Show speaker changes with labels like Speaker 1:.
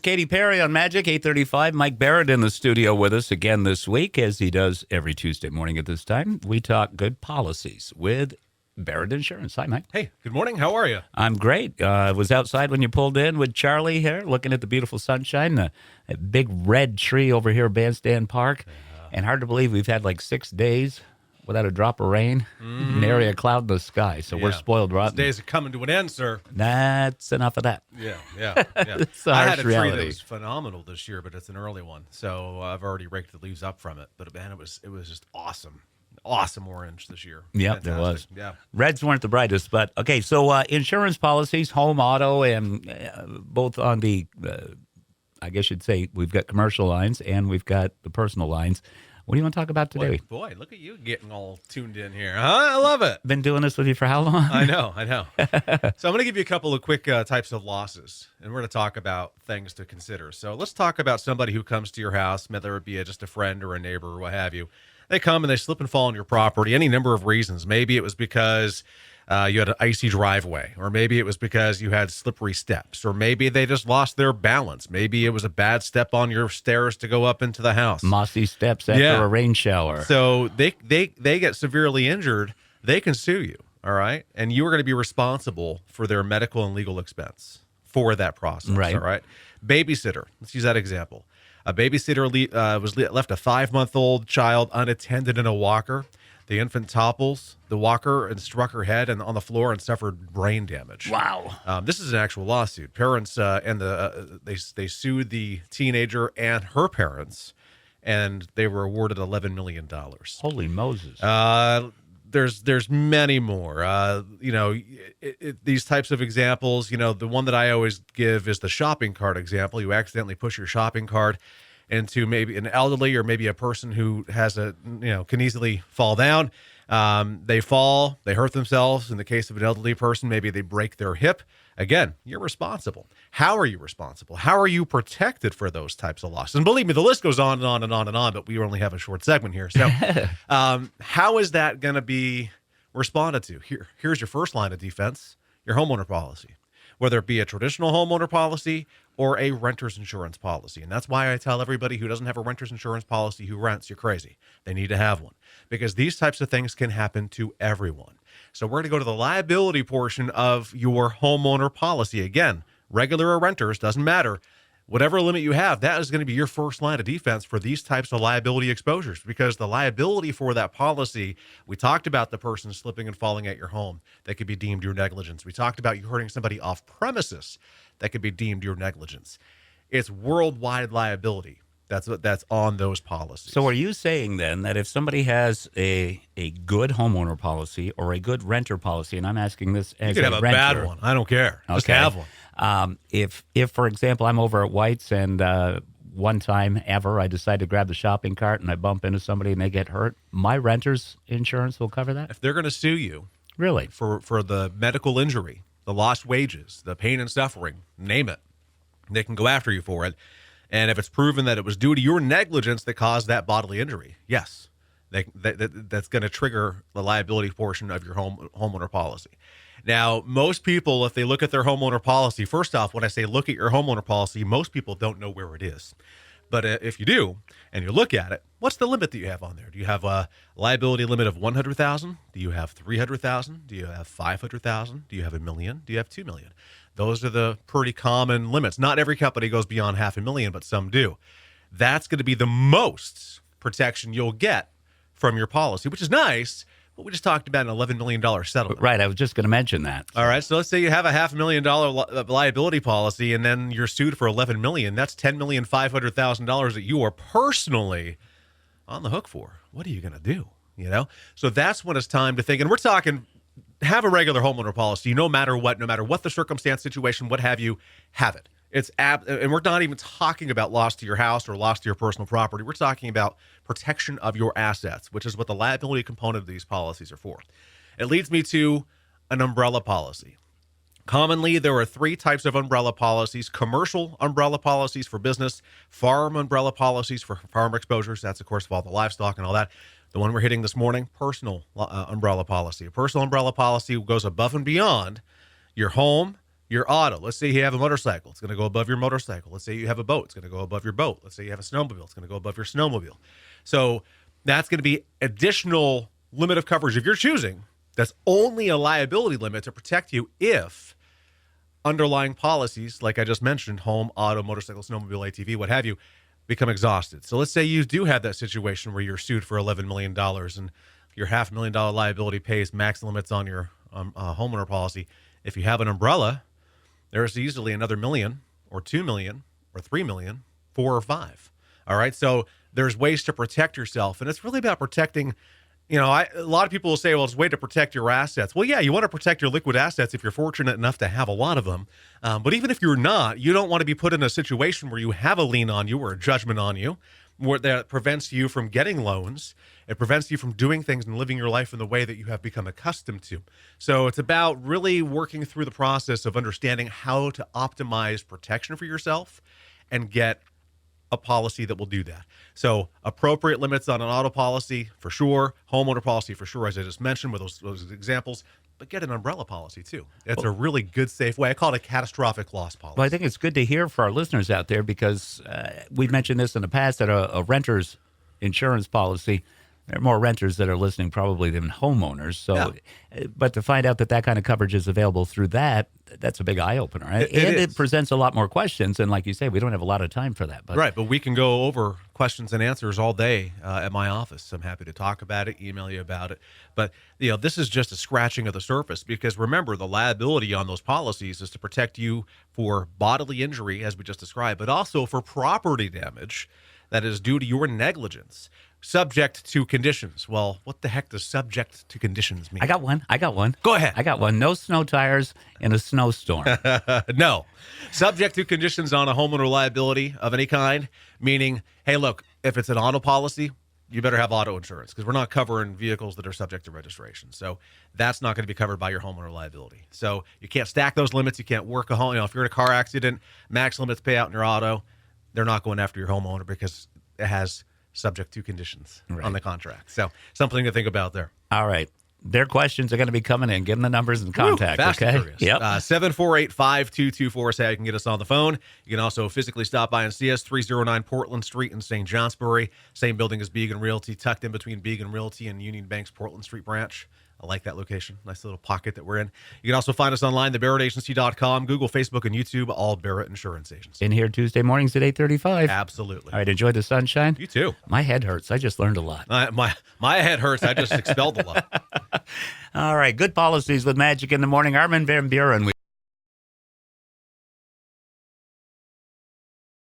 Speaker 1: is Katy Perry on Magic 835. Mike Barrett in the studio with us again this week, as he does every Tuesday morning at this time. We talk good policies with Barrett Insurance. Hi, Mike.
Speaker 2: Hey, good morning. How are you?
Speaker 1: I'm great. I was outside when you pulled in with Charlie here, looking at the beautiful sunshine, a big red tree over here, Bandstand Park. And hard to believe we've had like 6 days without a drop of rain, nary a cloud in the sky. So we're spoiled rotten.
Speaker 2: These days are coming to an end, sir.
Speaker 1: That's enough of that.
Speaker 2: Yeah.
Speaker 1: It's a
Speaker 2: I
Speaker 1: harsh
Speaker 2: had a tree
Speaker 1: reality.
Speaker 2: that was phenomenal this year, but it's an early one, so I've already raked the leaves up from it. But man, it was just awesome. Awesome orange this year.
Speaker 1: Yep,
Speaker 2: Fantastic.
Speaker 1: there was.
Speaker 2: Yeah.
Speaker 1: Reds weren't the brightest, but okay. So insurance policies, home, auto, and both on the, I guess you'd say we've got commercial lines and we've got the personal lines. What do you want to talk about today?
Speaker 2: Boy, look at you getting all tuned in here. Huh? I love it.
Speaker 1: Been doing this with you for how long?
Speaker 2: I know. So I'm going to give you a couple of quick types of losses, and we're going to talk about things to consider. So let's talk about somebody who comes to your house, whether it be just a friend or a neighbor or what have you. They come and they slip and fall on your property, any number of reasons. Maybe it was because you had an icy driveway, or maybe it was because you had slippery steps, or maybe they just lost their balance. Maybe it was a bad step on your stairs to go up into the house.
Speaker 1: Mossy steps after a rain shower.
Speaker 2: So they get severely injured, they can sue you, all right? And you are going to be responsible for their medical and legal expense for that process,
Speaker 1: right?
Speaker 2: All right? Babysitter, let's use that example. A babysitter left a 5-month-old child unattended in a walker. The infant topples the walker and struck her head on the floor and suffered brain damage.
Speaker 1: Wow.
Speaker 2: This is an actual lawsuit. Parents they sued the teenager and her parents, and they were awarded $11 million.
Speaker 1: Holy Moses.
Speaker 2: There's many more. These types of examples, the one that I always give is the shopping cart example. You accidentally push your shopping cart into maybe an elderly or maybe a person who has can easily fall down. They fall, they hurt themselves. In the case of an elderly person, maybe they break their hip. Again, you're responsible. How are you responsible? How are you protected for those types of losses? And believe me, the list goes on and on and on and on, but we only have a short segment here. So how is that going to be responded to? Here's your first line of defense, your homeowner policy, whether it be a traditional homeowner policy or a renter's insurance policy. And that's why I tell everybody who doesn't have a renter's insurance policy who rents, you're crazy. They need to have one, because these types of things can happen to everyone. So we're going to go to the liability portion of your homeowner policy. Again, regular or renters, doesn't matter. Whatever limit you have, that is going to be your first line of defense for these types of liability exposures, because the liability for that policy, we talked about the person slipping and falling at your home. That could be deemed your negligence. We talked about you hurting somebody off premises. That could be deemed your negligence. It's worldwide liability. That's on those policies.
Speaker 1: So are you saying then that if somebody has a good homeowner policy or a good renter policy, and I'm asking this as
Speaker 2: you could have a
Speaker 1: renter,
Speaker 2: bad one. I don't care. Just
Speaker 1: okay,
Speaker 2: have one.
Speaker 1: If for example, I'm over at White's and one time ever I decide to grab the shopping cart and I bump into somebody and they get hurt, my renter's insurance will cover that?
Speaker 2: If they're going to sue you,
Speaker 1: really,
Speaker 2: for the medical injury, the lost wages, the pain and suffering, name it, they can go after you for it. And if it's proven that it was due to your negligence that caused that bodily injury, yes, that's going to trigger the liability portion of your homeowner policy. Now, most people, if they look at their homeowner policy, first off, when I say look at your homeowner policy, most people don't know where it is. But if you do, and you look at it, what's the limit that you have on there? Do you have a liability limit of $100,000? Do you have $300,000? Do you have $500,000? Do you have $1 million? Do you have $2 million? Those are the pretty common limits. Not every company goes beyond $500,000, but some do. That's going to be the most protection you'll get from your policy, which is nice. But we just talked about an $11 million settlement.
Speaker 1: Right, I was just going to mention that.
Speaker 2: All right, so let's say you have a $500,000 liability policy, and then you're sued for $11 million. That's $10,500,000 that you are personally on the hook for. What are you going to do? So that's when it's time to think. And we're talking, have a regular homeowner policy, no matter what the circumstance, situation, what have you, have it. And we're not even talking about loss to your house or loss to your personal property. We're talking about protection of your assets, which is what the liability component of these policies are for. It leads me to an umbrella policy. Commonly, there are 3 types of umbrella policies: commercial umbrella policies for business, farm umbrella policies for farm exposures. That's, of course, of all the livestock and all that. The one we're hitting this morning, personal umbrella policy. A personal umbrella policy goes above and beyond your home, your auto. Let's say you have a motorcycle. It's going to go above your motorcycle. Let's say you have a boat. It's going to go above your boat. Let's say you have a snowmobile. It's going to go above your snowmobile. So that's going to be additional limit of coverage if you're choosing. That's only a liability limit to protect you if underlying policies, like I just mentioned, home, auto, motorcycle, snowmobile, ATV, what have you, become exhausted. So let's say you do have that situation where you're sued for $11 million and your $500,000 liability pays max limits on your homeowner policy. If you have an umbrella, there's easily another million or 2 million or 3 million, 4 or 5. All right. So there's ways to protect yourself. And it's really about protecting, a lot of people will say, well, it's a way to protect your assets. Well, yeah, you want to protect your liquid assets if you're fortunate enough to have a lot of them. But even if you're not, you don't want to be put in a situation where you have a lien on you or a judgment on you where that prevents you from getting loans. It prevents you from doing things and living your life in the way that you have become accustomed to. So it's about really working through the process of understanding how to optimize protection for yourself and get a policy that will do that. So appropriate limits on an auto policy for sure, homeowner policy for sure, as I just mentioned with those examples, but get an umbrella policy too. It's a really good, safe way. I call it a catastrophic loss policy.
Speaker 1: Well, I think it's good to hear for our listeners out there because we've mentioned this in the past that a renter's insurance policy, there are more renters that are listening probably than homeowners. So, but to find out that kind of coverage is available through that's a big eye opener. Right? It presents a lot more questions. And like you say, we don't have a lot of time for that. But
Speaker 2: right. But we can go over questions and answers all day at my office. I'm happy to talk about it, email you about it. But, this is just a scratching of the surface because remember, the liability on those policies is to protect you for bodily injury, as we just described, but also for property damage that is due to your negligence. Subject to conditions. Well, what the heck does subject to conditions mean?
Speaker 1: I got one.
Speaker 2: Go ahead.
Speaker 1: I got one. No snow tires in a snowstorm.
Speaker 2: No. Subject to conditions on a homeowner liability of any kind, meaning, hey, look, if it's an auto policy, you better have auto insurance because we're not covering vehicles that are subject to registration. So that's not going to be covered by your homeowner liability. So you can't stack those limits. You can't work a home. If you're in a car accident, max limits pay out in your auto. They're not going after your homeowner because it has subject to conditions on the contract. So something to think about there.
Speaker 1: All right. Their questions are going to be coming in. Give them the numbers and contact.
Speaker 2: Fast
Speaker 1: okay.
Speaker 2: And furious. Yep. 748-5224 is how you can get us on the phone. You can also physically stop by and see us, 309 Portland Street in St. Johnsbury. Same building as Beacon Realty, tucked in between Beacon Realty and Union Bank's Portland Street branch. I like that location. Nice little pocket that we're in. You can also find us online, thebarrettagency.com, Google, Facebook, and YouTube, all Barrett Insurance Agency.
Speaker 1: In here Tuesday mornings at 8:35.
Speaker 2: Absolutely.
Speaker 1: All right, enjoy the sunshine.
Speaker 2: You too.
Speaker 1: My head hurts. I just learned a lot.
Speaker 2: My head hurts. I just expelled a lot.
Speaker 1: All right, good policies with Magic in the Morning. Armin Van Buren.